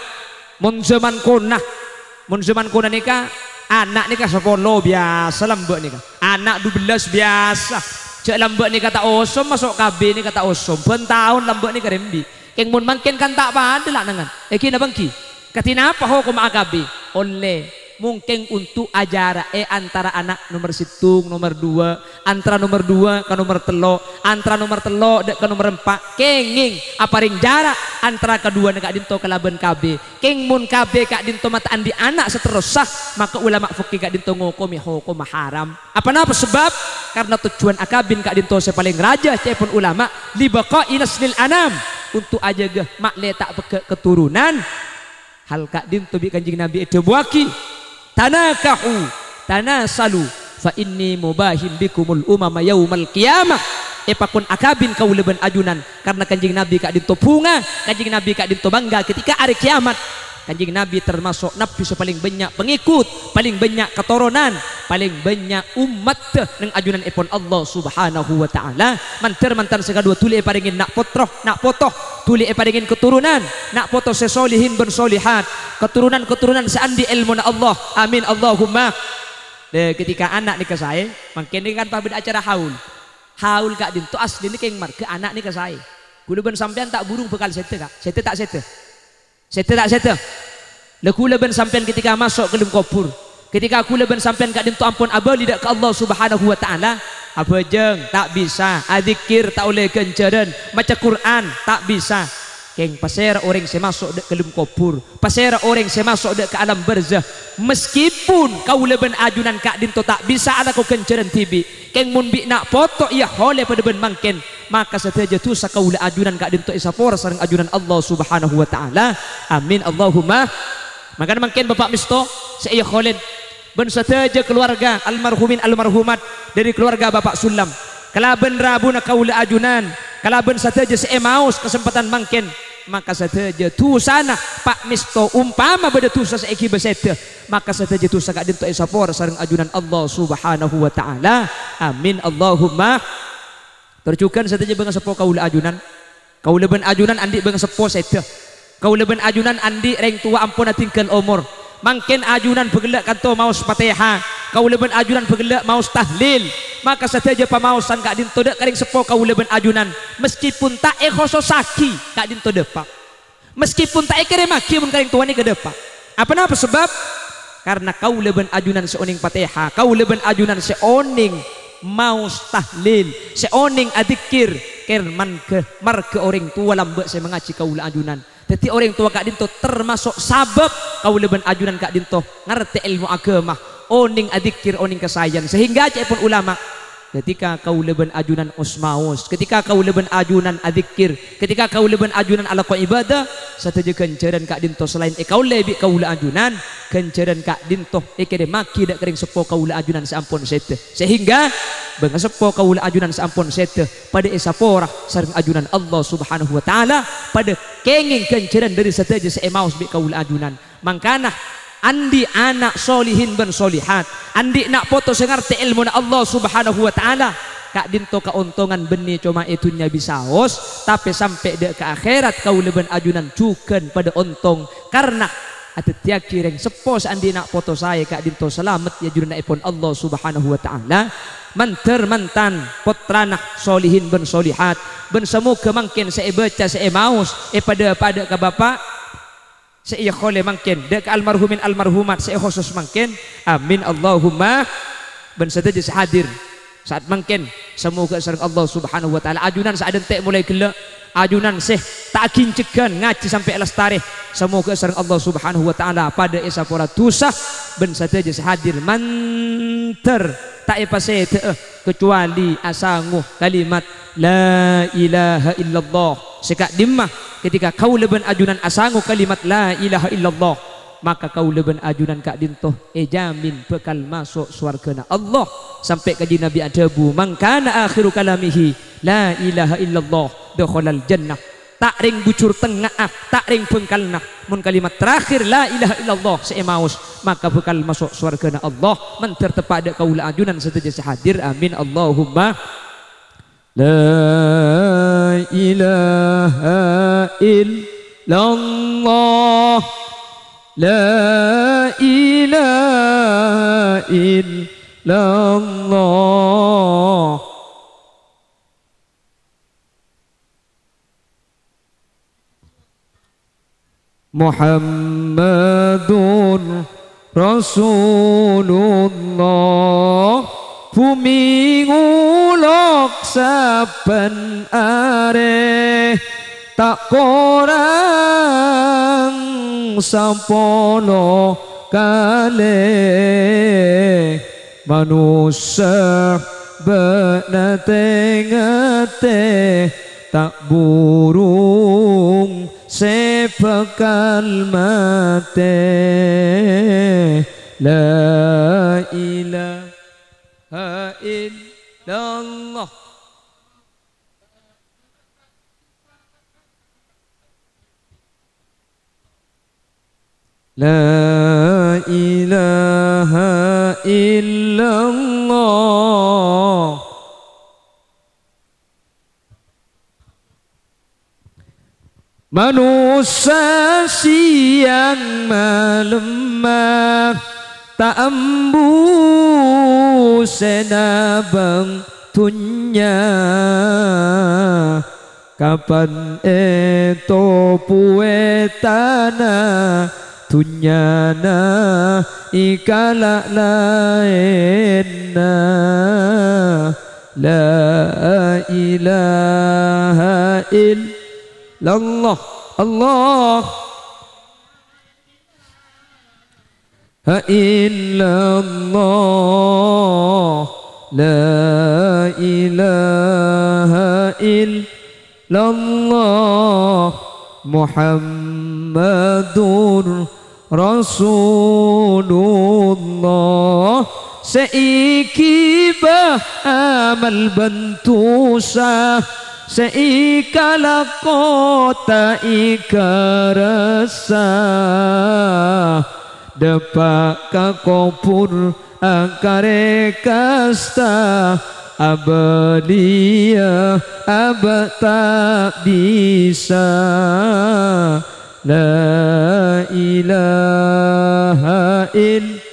mun zaman kunah nikah anak nikah 10 biasa lamba nikah anak 12 biasa cek lamba nikah tak osom masuk KB nikah tak osom ben tahun lamba nikah rembi keng mun mangken kan tak pada lah nangan kina bangki katina apa hukum akabi oleh mungkin untuk ajara antara anak nomor 1 nomor 2 antara nomor 2 ke nomor 3 antara nomor 3 ke nomor 4 kenging apa ring jarak antara kedua kak dinto kelaban KB keng mun KB kak dinto mata andi anak seterusah maka ulama fikih kak dinto ngukumi hukum haram apa napa sebab karena tujuan akabin kak dinto sepaling raja cepon ulama libaqa inaslil anam untuk ajaga makle tak keturunan hal kak dinto bi kanjing Nabi itu buaki tanakahu tanasalu fa inni mubahim bikumul umama yaumal qiyamah. Epakun akabin kau leben ajunan karena kanjing Nabi kak dinto punga, kanjing Nabi kak dinto bangga ketika hari kiamat. Kanjing Nabi termasuk nabi paling banyak pengikut, paling banyak keturunan, paling banyak umat nang ajunan ipon Allah Subhanahu wa taala. Mantan segadua tuli paringin nak potoh tuli paringin keturunan, nak potoh sesolihin ben solihat, keturunan seandi ilmu na Allah. Amin Allahumma. Ketika anak nikah saya, makin ini kan pabrik acara haul kak dinto asli ni keng mar ke anak nikah saya. Kudu ben sampean tak burung bekal sete kak, sete tak sete. Leku leben sampean ketika masuk ke dalam kubur, ketika aku leben sampean kak dinto ampun abali dak ke Allah Subhanahu wa taala, apa jeng tak bisa, adzikir tak oleh kenceran, maca Quran tak bisa. Keng pasera orang saya masuk ke dalam kubur, pasera orang saya masuk ke alam barzah. Meskipun kau leben ajunan kak dinto tak bisa ada kau kenceran tibi. Keng mun bi nak foto ia oleh pada ben mangken, maka sateja tu sakau le ajunan kak dinto isapor sareng ajunan Allah Subhanahu wa taala. Amin Allahumma. Maka mangken Bapak Misto saya kholen ben sateja keluarga almarhumin almarhumat dari keluarga Bapak Sulam. Kalaben rabuna kau le ajunan, kalaben sateja saya maus kesempatan mangken, maka sateja tu sana Pak Misto umpama beda tu sa eki besete, maka sateja tu sa kak dinto isapor sareng ajunan Allah Subhanahu wa taala. Amin Allahumma. Tercukan sateja bang sepo kaula ajunan, kaula ben ajunan andi bang sepo sete, kaula ben ajunan andi reng tua ampun tinggal umur. Mangken ajunan begelak kanto maus Fatihah, kaula ben ajunan begelak maus tahlil, maka sateja pamausan kak dinto dek kering sepo kaula ben ajunan, meskipun tak ekososaki kak dinto depak, meskipun tak ekere maki mun kering tuani ke depak. Apa sebab? Karena kaula ben ajunan seoning Fatihah, kaula ben ajunan seoning maus tahlil, seoning adzikir kerman ke marke orang tua lambe saya mengaji kaula ajunan. Jadi orang tua kak dinto termasuk sabab kaula ben ajunan kak dinto ngerti ilmu agama, oning adzikir, oning kesayang, sehingga aja pun ulama ketika kaula ben ajunan usmaus, ketika kaula ben ajunan adzikir, ketika kaula ben ajunan ala ko ibadah, sateja kenceran kak dinto selain kaula bi kaula ajunan, kenceran kak dinto ekere maki dak kering sepo kaula ajunan sampun sete, sehingga bang sepo kaula ajunan sampun sete pada esapora sareng ajunan Allah Subhanahu wa taala, pada kenging kenceran dari sateja seemaus bi kaula ajunan. Mangkana andi anak solihin ben solihat, andi nak foto sengarti ilmu na Allah Subhanahu wa taala, kak dinto keuntungan beni cuma itunya bisaos, tapi sampai dek ke akhirat kau leben ajunan cuken pada untung, karena ada tiap kireng sepos andi nak foto saya kak dinto selamat ya jurna ipon Allah Subhanahu wa taala. Manter mantan potranah solihin ben solihat ben semoga mangkin saya baca saya maus pada ke bapak saya khole mangkin dek almarhumin almarhumat saya khusus mangkin. Amin Allahumma. Ben sateja hadir saat mangkin semoga sareng Allah Subhanahu wa taala ajunan saaden tek mulai gelek, ajunan seh tak kincegan ngaji sampai lestari, semoga sareng Allah Subhanahu wa taala pada esapora tusah ben sateja hadir manter tak epase kecuali asanguh kalimat la ilaha illallah sekak dimah. Ketika kau leben ajunan asangu kalimat la ilaha illallah, maka kau leben ajunan kak dintoh jamin bekal masuk surga Allah. Sampai kaji Nabi adabu mangkana akhiru kalamihi la ilaha illallah dakhalal jannah. Tak ring bucur tengah, tak ring pengkalna, mun kalimat terakhir la ilaha illallah seemaus, maka bekal masuk surga Allah. Mentertepak ada kaula ajunan sateja hadir. Amin Allahumma. La ilaha illallah, la ilaha illallah. Muhammadur Rasulullah, bumi ngulok saben are, tak korang sampono kale, manusia benate-ngate, tak burung sebekal mate, La ilaha illallah. La ilaha illallah. Manusia siang malam tak embu senabang tunya. Kapan eto puetana tunyana ikala laena. La ilaha illallah. Allah illallah. La ilaha illallah. Muhammadur Rasulullah. Seiki bah amal bentusa, seikala kota ikarasa, depak kakopur akare kasta, abadia abata bisa. La ilaha illallah.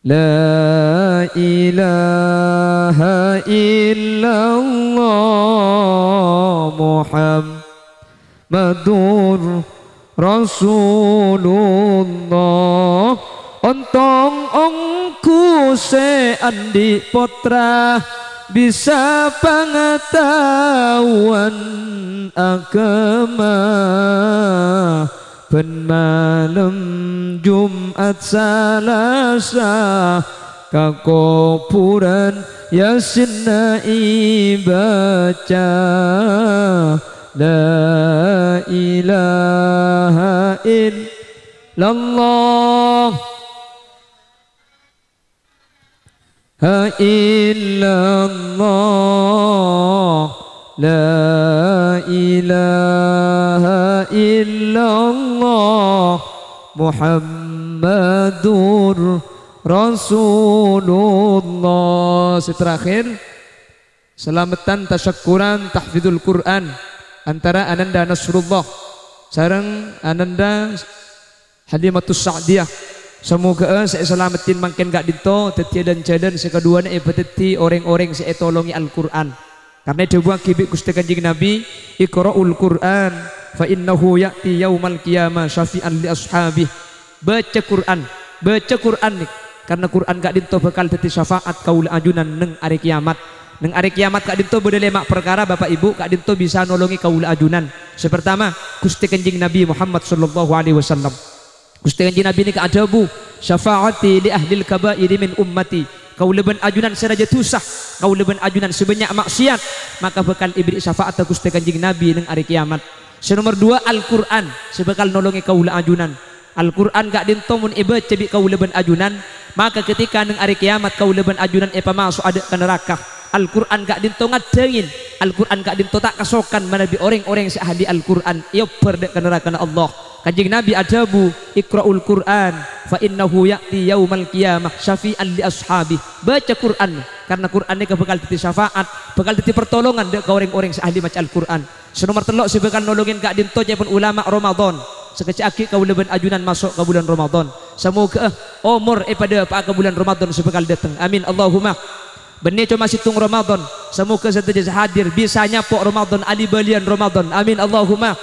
La ilaha illallah. Muhammadur Rasulullah. Ontong ongku se andi potra, bisa pengetahuan agama. Ben malam Jumat Salasa, kakopuran Yasin baca. La ilaha illallah. Ha illallah. La ilaha illallah. Muhammadur Rasulullah. Terakhir, selamatan tasyakuran tahfidzul Quran antara Ananda Nasrullah sareng Ananda Halimatus Sa'diyah. Semoga saya selamatin makin gak dito tetiadan jadan sekeduanya peteti orang-orang saya tolongi Al-Quran. Karena coba kibik Gusti Kanjeng Nabi, iqra'ul Quran fa innahu ya'ti yaumal qiyamah syafi'an li ashabih. Baca Quran nih. Karena Quran gak dito bakal teti syafaat kaula ajunan neng hari kiamat. Neng hari kiamat gak dito beda lemak perkara Bapak Ibu gak dito bisa nolongi kaula ajunan. Sepertama Gusti Kanjeng Nabi Muhammad sallallahu alaihi wasallam. Gusti Kanjeng Nabi ini keadabu syafaati li ahlil kabairi min ummati. Kau leben ajunan seraja tusah, kau leben ajunan sebanyak maksiat, maka bakal ibri syafaat Gusti Kanjeng Nabi nang hari kiamat. Senomor dua Al-Quran sebakal nolongi kaula ajunan. Al-Quran gak dintomun ibadah cebi kau leben ajunan, maka ketika nang hari kiamat kau leben ajunan masuk ada ke neraka. Al-Quran gak dinto ngadengin, Al-Quran gak dinto tak kasokan manabi orang-orang yang ahli Al-Quran ia berdek ke neraka Allah. Kanjeng Nabi adabu iqra'ul Quran fa innahu ya'ti yaumal qiyamah syafi'an li ashabi. Baca Quran karena Quran ini bakal titi syafaat, bakal titi pertolongan dek orang-orang ahli maca Al-Quran. Senomor telok si bakal nolongin gak dinto pun ulama Ramadan. Sekecil kau leben ajunan masuk ke bulan Ramadan. Semoga umur pada ke bulan Ramadan sebakal datang. Amin Allahumma. Benih cuma situng Ramadan. Semoga setelah hadir bisa nyapok Ramadan ali balian Ramadan. Amin Allahumma.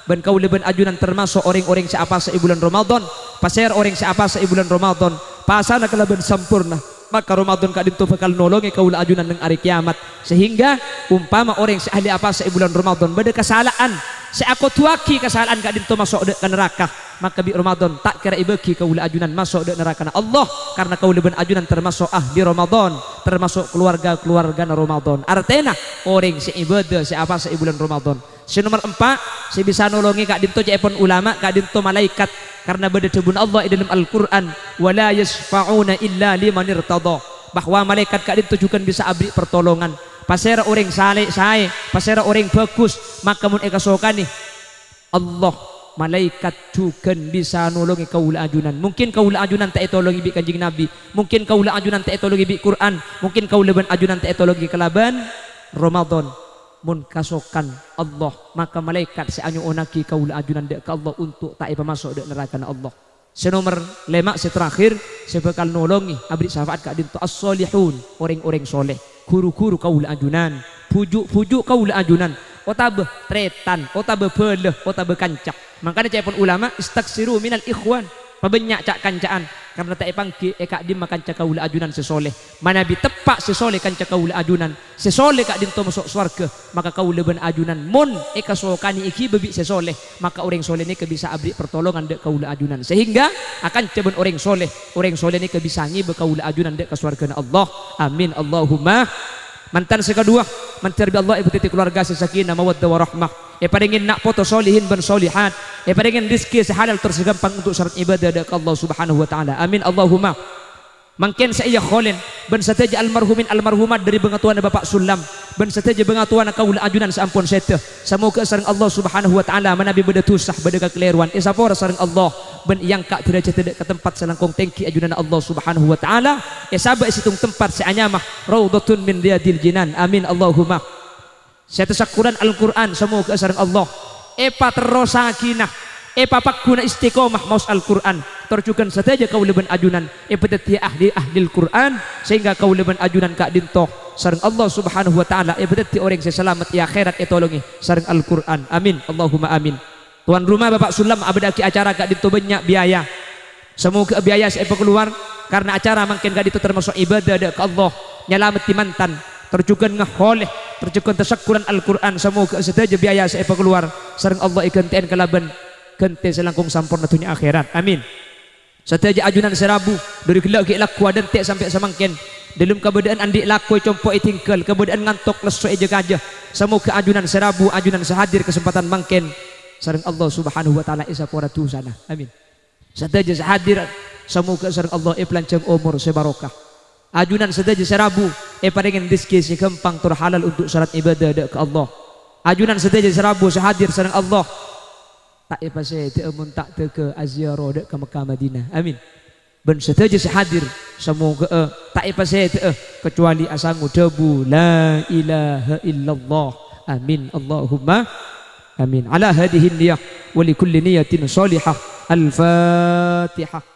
Ben kau leben ajunan termasuk orang-orang siapa seibulan Ramadan. Pasir orang siapa seibulan Ramadan. Pasana kelaban sempurna. Maka Ramadan kak dinto bakal nolongi kau ajunan nang hari kiamat. Sehingga umpama orang si ahli apa seibulan Ramadan beda kesalahan. Seako tuaki kesalahan kak dinto masuk ke neraka. maka bi Ramadan tak kira ibeki kaula ajunan masuk dek neraka Allah karena kaula ben ajunan termasuk ahli Ramadan, termasuk keluarga Ramadan. Artinya orang si ibadah si apa si bulan Ramadan. Si nomor 4 si bisa nolongi kak dinto cepon ulama kak dinto malaikat karena beda tebun Allah di dalam Al-Qur'an wala yasfa'una illa liman irtada, bahwa malaikat kak dinto juga bisa abri pertolongan pasera orang saleh sae pasera orang bagus maka mun eka sokani Allah malaikat juga bisa nolongi kaula ajunan. Mungkin kaula ajunan tak etologi bi kanjing Nabi, mungkin kaula ajunan tak etologi bi Quran, mungkin kaula ben ajunan tak etologi kelaban Ramadan. Mun kasokan Allah maka malaikat seanyu onaki kaula ajunan dek ke Allah untuk tak masuk dek neraka Allah. Senomor 5 terakhir saya bakal nolongi abdi syafaat kak dinto as-solihun, orang-orang soleh, guru-guru kaula ajunan, pujuk kaula ajunan, otabe tretan, otabe beleh, otabe kancak. Makanya cepon ulama istaksiru minal ikhwan, pabanyak cak kancaan karena tak epangki ekak dim makan cak kaula ajunan sesoleh. Mana bi tepak sesoleh kan cak kaula ajunan sesoleh kak dinto masuk swarga maka kaula ben ajunan mun eka sokani iki bebi sesoleh maka orang soleh ni kebisa abdi pertolongan dek kaula ajunan sehingga akan ceben orang soleh ni kebisa ngibe kaula ajunan dek ke swarga Allah. Amin Allahumma. Mantan sekedua menterbi Allah ibu titik keluarga sesakinah mawaddah warahmah. Paringin nak foto solihin ben solihat, paringin rizki sehalal tersegampang untuk syarat ibadah dari Allah Subhanahu wa taala. Amin Allahumma. Mungkin saya kholen ben sateja almarhumin almarhumat dari bengatuan Bapak Sulam, ben sateja bengatuan kaula ajunan sampun sete. Semoga sareng Allah Subhanahu wa taala manabi beda tusah beda kekeliruan. Isapora sareng Allah ben yang kak derajat tidak ke tempat selangkong tengki ajunan Allah Subhanahu wa taala. Sabak situng tempat seanyamah raudhatun min riyadil jinan. Amin Allahumma. Saya tasakuran Al-Quran semoga sareng Allah epa terrosakinah epa pakguna istiqomah maus Al-Quran terjukan saja kau leben ajunan epeteti ahli Al-Quran sehingga kau leben ajunan kak dintoh sareng Allah Subhanahu wa taala epeteti orang selamat ya akhirat etolongi sareng Al-Quran. Amin Allahumma amin. Tuan rumah Bapak Sulam abadaki acara kak dintoh banyak biaya, semoga biaya saya keluar karena acara makin kak dintoh termasuk ibadah ke Allah nyelamat mantan terjukan ngakholeh terjukan tasakuran Al-Quran semoga saja biaya saya keluar sareng Allah ikantian kalaban kente selangkung sampurna dunia akhirat. Amin. Sateja ajunan serabu dari gelak laku dan tek sampai samangken dalam keberadaan andi laku compok itingkel keberadaan ngantok lesu eja gajah semoga ajunan serabu ajunan sehadir kesempatan mangken sareng Allah Subhanahu wa taala isa pora tu sana. Amin. Sateja sehadir semoga sareng Allah pelancang umur sebarokah ajunan sateja serabu paringen rizki si gampang terhalal untuk syarat ibadah ke Allah. Ajunan sateja serabu sehadir sareng Allah tak epase te amun tak te ke aziarah dek ke Mekah Madinah. Amin. Ben sateja sehadir semoga tak epase te kecuali asangu debu la ilaha illallah. Amin Allahumma amin. Ala hadihi niyah wa likulli niyatin salihah. Al-Fatihah.